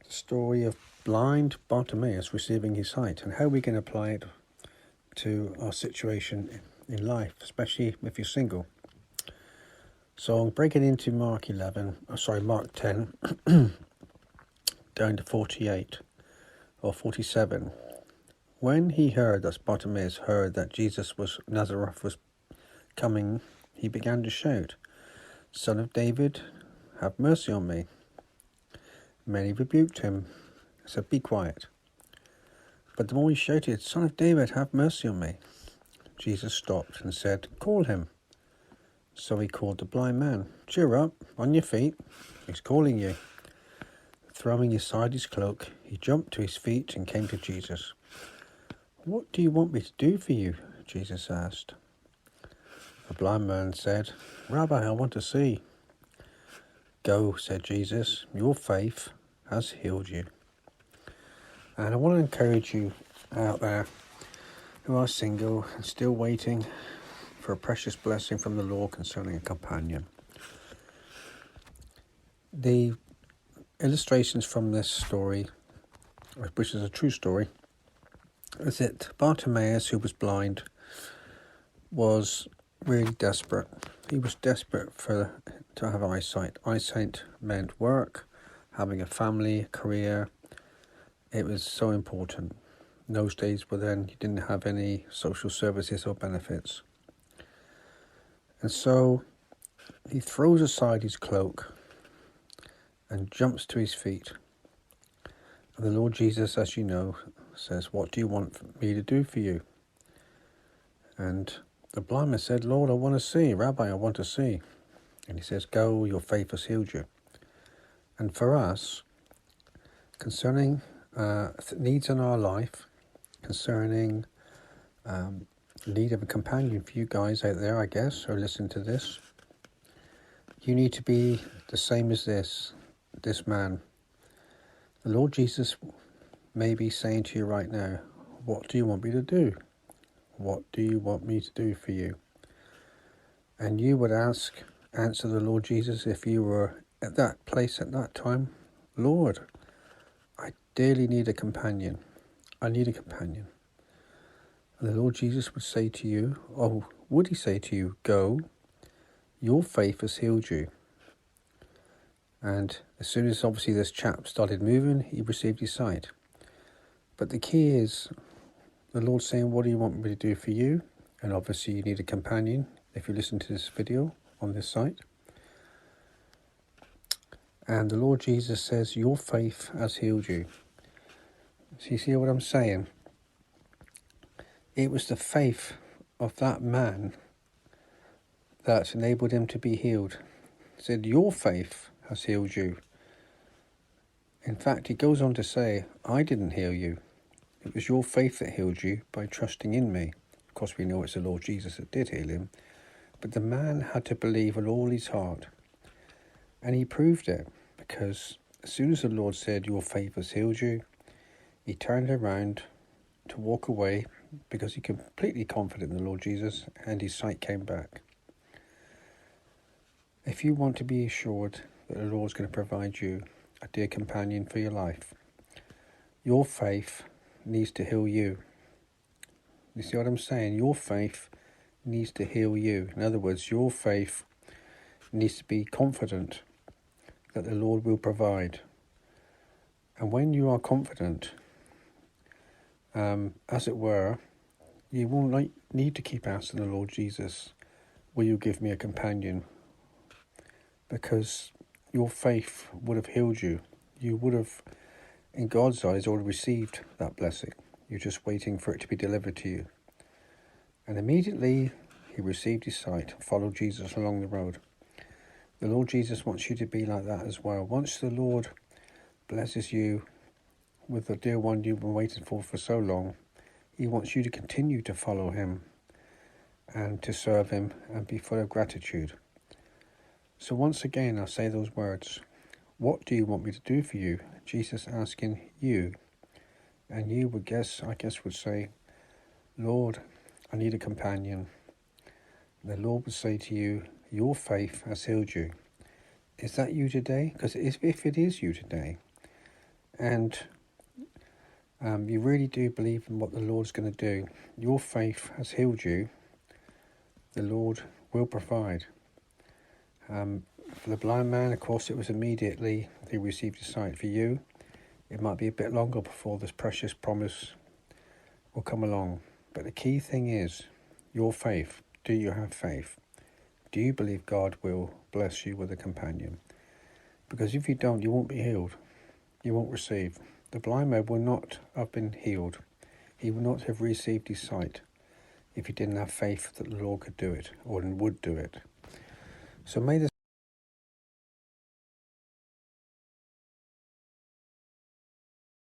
the story of blind Bartimaeus receiving his sight and how we can apply it to our situation in life, especially if you're single. So I'm breaking into Mark 10, down to 48 or 47. When he heard, that Bartimaeus heard that Jesus was Nazareth was coming, he began to shout, "Son of David, have mercy on me." Many rebuked him, said, "Be quiet." But the more he shouted, "Son of David, have mercy on me," Jesus stopped and said, "Call him." So he called the blind man. "Cheer up, on your feet, he's calling you." Throwing aside his cloak, he jumped to his feet and came to Jesus. "What do you want me to do for you?" Jesus asked. The blind man said, "Rabbi, I want to see." "Go," said Jesus, "your faith has healed you." And I want to encourage you out there who are single and still waiting for a precious blessing from the Lord concerning a companion. The illustrations from this story, which is a true story, is that Bartimaeus, who was blind, was really desperate. He was desperate to have eyesight. Eyesight meant work, having a family, a career. It was so important. In those days were then you didn't have any social services or benefits. And so he throws aside his cloak and jumps to his feet. And the Lord Jesus, as you know, says, "What do you want me to do for you?" And the blind man said, "Lord, I want to see. Rabbi, I want to see." And he says, "Go, your faith has healed you." And for us, concerning needs in our life, concerning need of a companion for you guys out there, I guess, who listen to this, you need to be the same as this man. The Lord Jesus may be saying to you right now, "What do you want me to do? What do you want me to do for you?" And you would answer the Lord Jesus if you were at that place at that time, "Lord, I dearly need a companion. I need a companion." And the Lord Jesus would say to you, would he say to you, "Go, your faith has healed you." And as soon as obviously this chap started moving, he received his sight. But the key is the Lord saying, "What do you want me to do for you?" And obviously you need a companion if you listen to this video on this site. And the Lord Jesus says, "Your faith has healed you." So you see what I'm saying? It was the faith of that man that enabled him to be healed. He said, "Your faith has healed you." In fact, he goes on to say, "I didn't heal you. It was your faith that healed you by trusting in me." Of course, we know it's the Lord Jesus that did heal him. But the man had to believe with all his heart. And he proved it, because as soon as the Lord said, "Your faith has healed you," he turned around to walk away because he completely confident in the Lord Jesus, and his sight came back. If you want to be assured that the Lord's going to provide you a dear companion for your life, your faith needs to heal you. You see what I'm saying? Your faith needs to heal you. In other words, your faith needs to be confident that the Lord will provide. And when you are confident, as it were, you won't need to keep asking the Lord Jesus, "Will you give me a companion?" Because your faith would have healed you. You would have, in God's eyes, already received that blessing. You're just waiting for it to be delivered to you. And immediately he received his sight and followed Jesus along the road. The Lord Jesus wants you to be like that as well. Once the Lord blesses you with the dear one you've been waiting for so long, he wants you to continue to follow him and to serve him and be full of gratitude. So once again, I'll say those words. What do you want me to do for you? Jesus asking you. And you would would say, "Lord, I need a companion." The Lord would say to you, "Your faith has healed you." Is that you today? Because if it is you today, and you really do believe in what the Lord's going to do, your faith has healed you, the Lord will provide. For the blind man, of course, it was immediately he received his sight. For you, it might be a bit longer before this precious promise will come along. But the key thing is your faith. Do you have faith? Do you believe God will bless you with a companion? Because if you don't, you won't be healed. You won't receive. The blind man will not have been healed. He will not have received his sight if he didn't have faith that the Lord could do it or would do it. So may this